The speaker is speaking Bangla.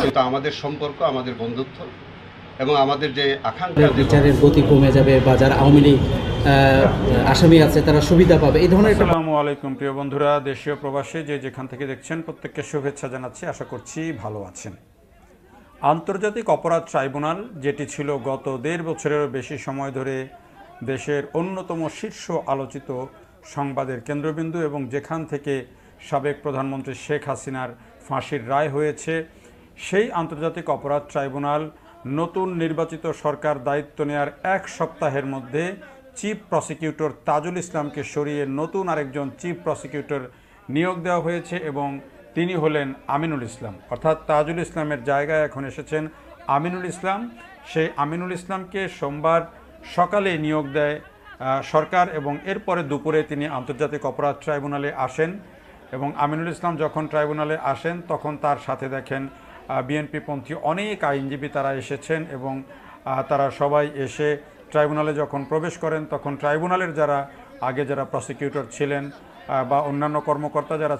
কিন্তু আমাদের সম্পর্ক, আমাদের বন্ধুত্ব এবং আমাদের যে আকাঙ্ক্ষা, বিচারের গতি কমে যাবে বা যারা আওয়ামী লীগ আসামি আছে তারা সুবিধা পাবে, এই ধরনের একটা। আসসালামু আলাইকুম প্রিয় বন্ধুরা, দেশীয় প্রবাসী যে যেখান থেকে দেখছেন প্রত্যেককে শুভেচ্ছা জানাচ্ছি। আশা করছি ভালো আছেন। আন্তর্জাতিক অপরাধ ট্রাইব্যুনাল, যেটি ছিল গত 1.5 বছরেরও বেশি সময় ধরে দেশের অন্যতম শীর্ষ আলোচিত সংবাদের কেন্দ্রবিন্দু এবং যেখান থেকে সাবেক প্রধানমন্ত্রী শেখ হাসিনার ফাঁসির রায় হয়েছে, সেই আন্তর্জাতিক অপরাধ ট্রাইব্যুনাল নতুন নির্বাচিত সরকার দায়িত্ব নেয়ার 1 সপ্তাহের মধ্যে চিফ প্রসিকিউটর তাজুল ইসলামকে সরিয়ে নতুন আরেকজন চিফ প্রসিকিউটর নিয়োগ দেওয়া হয়েছে এবং তিনি হলেন আমিনুল ইসলাম। অর্থাৎ তাজুল ইসলামের জায়গায় এখন এসেছেন আমিনুল ইসলাম। সেই আমিনুল ইসলামকে সোমবার সকালে নিয়োগ দেয় সরকার এবং এরপরে দুপুরে তিনি আন্তর্জাতিক অপরাধ ট্রাইব্যুনালে আসেন। এবং আমিনুল ইসলাম যখন ট্রাইব্যুনালে আসেন তখন তার সাথে দেখেন বিএনপিপন্থী অনেক আইনজীবী তারা এসেছেন এবং তারা সবাই এসে ট্রাইব্যুনালে যখন প্রবেশ করেন তখন ট্রাইব্যুনালের যারা প্রসিকিউটর ছিলেন বা অন্যান্য কর্মকর্তা যারা